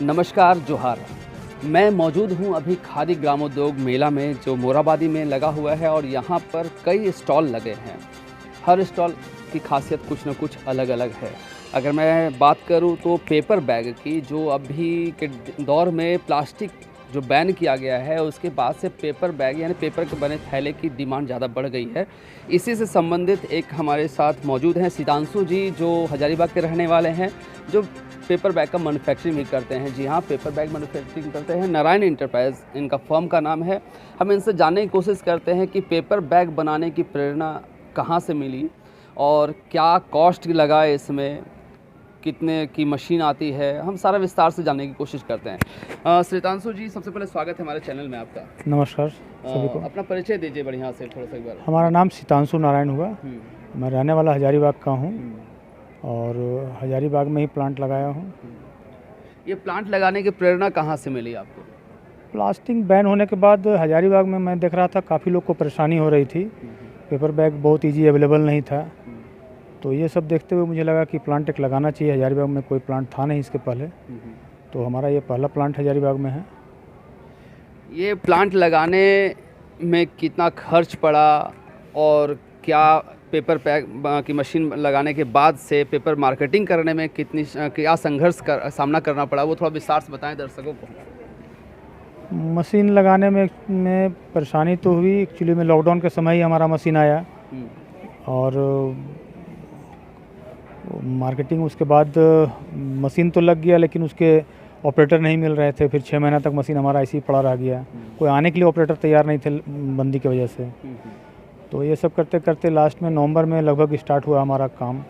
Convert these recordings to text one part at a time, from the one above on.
नमस्कार जोहार। मैं मौजूद हूँ अभी खादी ग्रामोद्योग मेला में जो मोराबादी में लगा हुआ है और यहाँ पर कई स्टॉल लगे हैं। हर स्टॉल की खासियत कुछ न कुछ अलग अलग है। अगर मैं बात करूँ तो पेपर बैग की, जो अभी के दौर में प्लास्टिक जो बैन किया गया है उसके बाद से पेपर बैग यानी पेपर के बने थैले की डिमांड ज़्यादा बढ़ गई है। इसी से संबंधित एक हमारे साथ मौजूद हैं सितांशु जी, जो हजारीबाग के रहने वाले हैं, जो पेपर बैग का मैन्युफैक्चरिंग भी करते हैं। जी हाँ, पेपर बैग मैन्युफैक्चरिंग करते हैं। नारायण इंटरप्राइज इनका फर्म का नाम है। हम इनसे जानने की कोशिश करते हैं कि पेपर बैग बनाने की प्रेरणा कहाँ से मिली और क्या कॉस्ट लगा इसमें, कितने की मशीन आती है, हम सारा विस्तार से जानने की कोशिश करते हैं। सितांशु जी, सबसे पहले स्वागत है हमारे चैनल में आपका। नमस्कार सभी को। अपना परिचय दीजिए बढ़िया से थोड़ा सा एक बार। हमारा नाम सितांशु नारायण हुआ। मैं रहने वाला हजारीबाग का हूँ और हजारीबाग में ही प्लांट लगाया हूँ। ये प्लांट लगाने की प्रेरणा कहाँ से मिली आपको? प्लास्टिक बैन होने के बाद हजारीबाग में मैं देख रहा था काफ़ी लोग को परेशानी हो रही थी। पेपर बैग बहुत इजी अवेलेबल नहीं था, तो ये सब देखते हुए मुझे लगा कि प्लांट एक लगाना चाहिए। हजारीबाग में कोई प्लांट था नहीं इसके पहले, तो हमारा ये पहला प्लांट हजारीबाग में है। ये प्लांट लगाने में कितना खर्च पड़ा और क्या पेपर पैक की मशीन लगाने के बाद से पेपर मार्केटिंग करने में क्या संघर्ष सामना करना पड़ा, वो थोड़ा विस्तार से बताएं दर्शकों को। मशीन लगाने में परेशानी तो हुई। एक्चुअली में लॉकडाउन के समय ही हमारा मशीन आया और मार्केटिंग उसके बाद मशीन तो लग गया, लेकिन उसके ऑपरेटर नहीं मिल रहे थे। फिर 6 महीना तक मशीन हमारा ऐसे ही पड़ा रह गया। कोई आने के लिए ऑपरेटर तैयार नहीं थे बंदी की वजह से। तो ये सब करते करते लास्ट में नवंबर में लगभग स्टार्ट हुआ हमारा काम।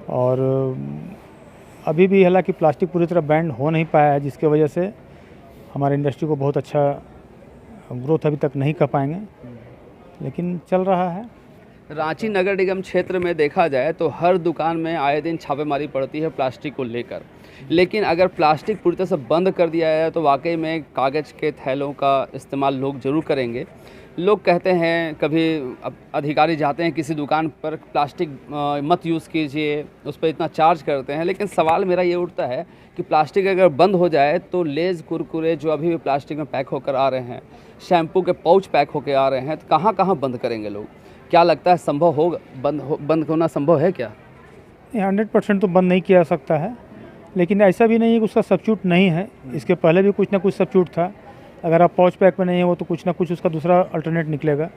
और अभी भी हालांकि प्लास्टिक पूरी तरह बैन हो नहीं पाया है, जिसके वजह से हमारे इंडस्ट्री को बहुत अच्छा ग्रोथ अभी तक नहीं कर पाएंगे, लेकिन चल रहा है। रांची नगर निगम क्षेत्र में देखा जाए तो हर दुकान में आए दिन छापेमारी पड़ती है प्लास्टिक को लेकर, लेकिन अगर प्लास्टिक पूरी तरह से बंद कर दिया जाए तो वाकई में कागज़ के थैलों का इस्तेमाल लोग ज़रूर करेंगे। लोग कहते हैं, कभी अधिकारी जाते हैं किसी दुकान पर, प्लास्टिक मत यूज़ कीजिए, उस पर इतना चार्ज करते हैं। लेकिन सवाल मेरा ये उठता है कि प्लास्टिक अगर बंद हो जाए तो लेज़ कुरकुरे जो अभी भी प्लास्टिक में पैक होकर आ रहे हैं, शैम्पू के पाउच पैक होकर आ रहे हैं, तो कहाँ कहाँ बंद करेंगे लोग? क्या लगता है, संभव होगा बंद होना संभव है क्या? 100% तो बंद नहीं किया जा सकता है, लेकिन ऐसा भी नहीं है कि उसका सब्स्टिट्यूट नहीं है। इसके पहले भी कुछ ना कुछ सब्स्टिट्यूट था। अगर आप पाउच पैक में नहीं है वो, तो कुछ ना कुछ उसका दूसरा अल्टरनेट निकलेगा।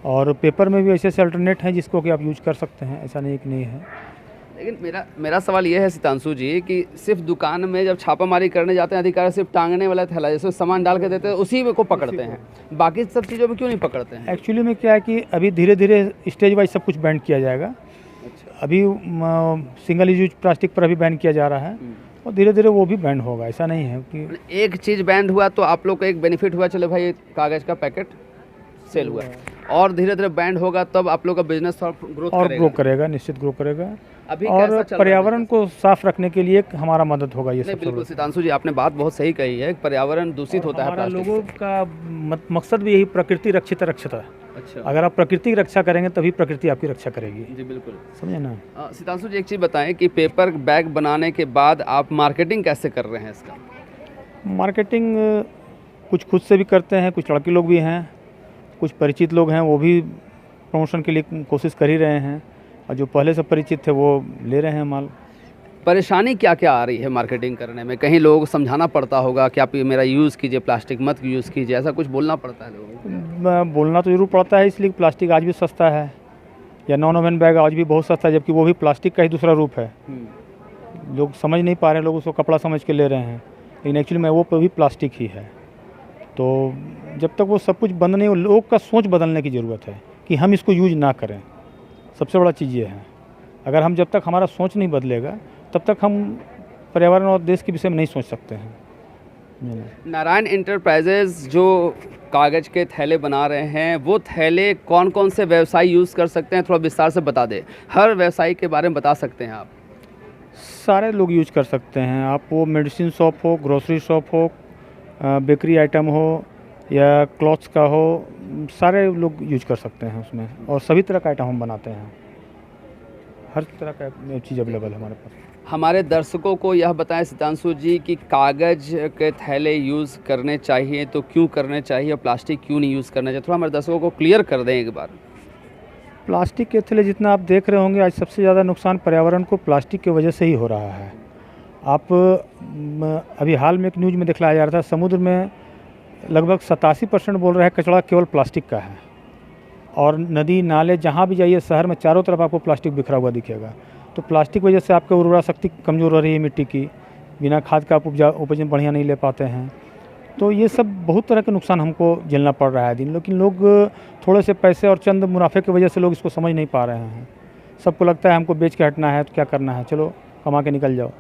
और पेपर में भी ऐसे ऐसे अल्टरनेट हैं जिसको कि आप यूज कर सकते हैं, ऐसा नहीं कि नहीं है। लेकिन मेरा सवाल ये है सितांशु जी कि सिर्फ दुकान में जब छापामारी करने जाते हैं अधिकारी, सिर्फ टांगने वाला थैला जैसे सामान डाल के देते हैं उसी में को पकड़ते हैं, बाकी सब चीज़ों में क्यों नहीं पकड़ते हैं? एक्चुअली में क्या है कि अभी धीरे धीरे स्टेज वाइज सब कुछ बैन किया जाएगा। अभी सिंगल यूज प्लास्टिक पर अभी बैन किया जा रहा है और धीरे धीरे वो भी बैन होगा। ऐसा नहीं है कि एक चीज़ बैन हुआ तो आप लोग को एक बेनिफिट हुआ, चलो भाई कागज़ का पैकेट सेल हुआ, और धीरे धीरे बैन होगा तब आप लोग का बिजनेस और ग्रो करेगा, निश्चित ग्रो करेगा। अभी और पर्यावरण को साफ रखने के लिए हमारा मदद होगा ये सब। बिल्कुल सितांशु जी, आपने बात बहुत सही कही है। पर्यावरण दूषित होता है प्लास्टिक। लोगों का मकसद भी यही, प्रकृति रक्षित रक्षता। अच्छा, अगर आप प्रकृति की रक्षा करेंगे तभी प्रकृति आपकी रक्षा करेगी। जी बिल्कुल, समझे ना। सितांशु जी, एक चीज़ बताएं कि पेपर बैग बनाने के बाद आप मार्केटिंग कैसे कर रहे हैं इसका? मार्केटिंग कुछ खुद से भी करते हैं, कुछ लड़के लोग भी हैं, कुछ परिचित लोग हैं, वो भी प्रमोशन के लिए कोशिश कर ही रहे हैं, और जो पहले से परिचित थे वो ले रहे हैं माल। परेशानी क्या क्या आ रही है मार्केटिंग करने में? कहीं लोगों को समझाना पड़ता होगा कि आप ये मेरा यूज़ कीजिए, प्लास्टिक मत यूज़ कीजिए, ऐसा कुछ बोलना पड़ता है लोगों को? बोलना तो ज़रूर पड़ता है, इसलिए प्लास्टिक आज भी सस्ता है, या नॉन ओवन बैग आज भी बहुत सस्ता है, जबकि वो भी प्लास्टिक का ही दूसरा रूप है। लोग समझ नहीं पा रहे हैं, लोग उसको कपड़ा समझ के ले रहे हैं, लेकिन एक्चुअली में वो भी प्लास्टिक ही है। तो जब तक वो सब कुछ बंद नहीं हो, लोग का सोच बदलने की ज़रूरत है कि हम इसको यूज ना करें। सबसे बड़ा चीज़ ये है, अगर हम जब तक हमारा सोच नहीं बदलेगा तब तक हम पर्यावरण और देश के विषय में नहीं सोच सकते हैं। नारायण इंटरप्राइजेज जो कागज़ के थैले बना रहे हैं, वो थैले कौन कौन से व्यवसाय यूज़ कर सकते हैं, थोड़ा विस्तार से बता दें। हर व्यवसाय के बारे में बता सकते हैं आप? सारे लोग यूज कर सकते हैं। आप वो मेडिसिन शॉप हो, ग्रोसरी शॉप हो, बेकरी आइटम हो या क्लॉथ्स का हो, सारे लोग यूज कर सकते हैं उसमें। और सभी तरह का आइटम हम बनाते हैं, हर तरह का चीज़ अवेलेबल है हमारे पास। हमारे दर्शकों को यह बताएं सितांशु जी कि कागज़ के थैले यूज़ करने चाहिए तो क्यों करने चाहिए और प्लास्टिक क्यों नहीं यूज़ करना चाहिए, थोड़ा हमारे दर्शकों को क्लियर कर दें एक बार। प्लास्टिक के थैले जितना आप देख रहे होंगे, आज सबसे ज़्यादा नुकसान पर्यावरण को प्लास्टिक की वजह से ही हो रहा है। आप अभी हाल में एक न्यूज़ में दिखलाया जा रहा था, समुद्र में लगभग 87% बोल रहा है कचरा केवल प्लास्टिक का है। और नदी नाले जहाँ भी जाइए शहर में चारों तरफ आपको प्लास्टिक बिखरा हुआ दिखेगा। तो प्लास्टिक वजह से आपकी उर्वरा शक्ति कमज़ोर हो रही है मिट्टी की, बिना खाद का आप उपज बढ़िया नहीं ले पाते हैं। तो ये सब बहुत तरह के नुकसान हमको झेलना पड़ रहा है दिन, लेकिन लोग थोड़े से पैसे और चंद मुनाफे की वजह से लोग इसको समझ नहीं पा रहे हैं। सबको लगता है हमको बेच के हटना है तो क्या करना है, चलो कमा के निकल जाओ।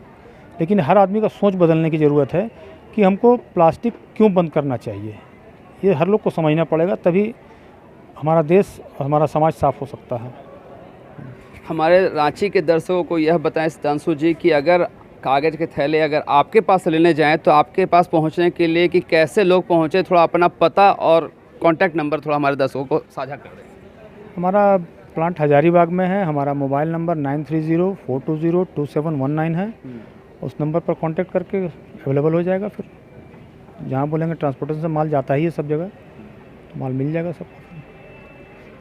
लेकिन हर आदमी का सोच बदलने की ज़रूरत है कि हमको प्लास्टिक क्यों बंद करना चाहिए। ये हर लोग को समझना पड़ेगा, तभी हमारा देश और हमारा समाज साफ़ हो सकता है। हमारे रांची के दर्शकों को यह बताएं सितांशु जी कि अगर कागज़ के थैले अगर आपके पास लेने जाएं तो आपके पास पहुंचने के लिए कि कैसे लोग पहुंचे, थोड़ा अपना पता और कॉन्टैक्ट नंबर थोड़ा हमारे दर्शकों को साझा कर दें। हमारा प्लांट हजारीबाग में है। हमारा मोबाइल नंबर 9304202719 है। उस नंबर पर कांटेक्ट करके अवेलेबल हो जाएगा। फिर जहाँ बोलेंगे ट्रांसपोर्टेशन से माल जाता ही है सब जगह, तो माल मिल जाएगा सबको।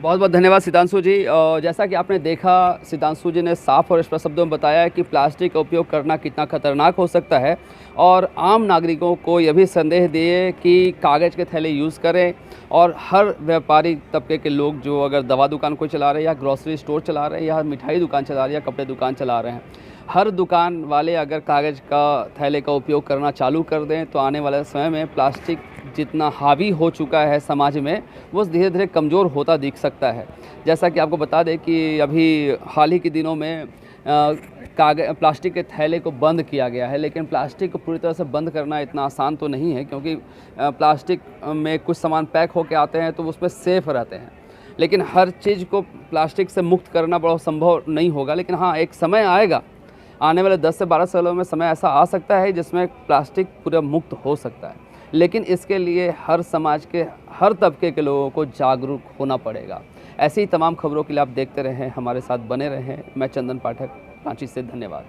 बहुत बहुत धन्यवाद सितांशु जी। जैसा कि आपने देखा, सितांशु जी ने साफ और स्पष्ट शब्दों में बताया कि प्लास्टिक का उपयोग करना कितना खतरनाक हो सकता है और आम नागरिकों को यह भी संदेश दिए कि कागज़ के थैले यूज़ करें। और हर व्यापारी तबके के लोग जो अगर दवा दुकान कोई चला रहे हैं या ग्रॉसरी स्टोर चला रहे हैं या मिठाई दुकान चला रहे हैं या कपड़े दुकान चला रहे हैं, हर दुकान वाले अगर कागज़ का थैले का उपयोग करना चालू कर दें तो आने वाले समय में प्लास्टिक जितना हावी हो चुका है समाज में, वो धीरे धीरे कमज़ोर होता दिख सकता है। जैसा कि आपको बता दें कि अभी हाल ही के दिनों में प्लास्टिक के थैले को बंद किया गया है, लेकिन प्लास्टिक को पूरी तरह से बंद करना इतना आसान तो नहीं है, क्योंकि प्लास्टिक में कुछ सामान पैक होके आते हैं तो उसमें सेफ़ रहते हैं। लेकिन हर चीज़ को प्लास्टिक से मुक्त करना बड़ा संभव नहीं होगा। लेकिन हाँ, एक समय आएगा, आने वाले 10 से 12 सालों में समय ऐसा आ सकता है जिसमें प्लास्टिक पूरा मुक्त हो सकता है। लेकिन इसके लिए हर समाज के हर तबके के लोगों को जागरूक होना पड़ेगा। ऐसी ही तमाम खबरों के लिए आप देखते रहें, हमारे साथ बने रहें। मैं चंदन पाठक, रांची से, धन्यवाद।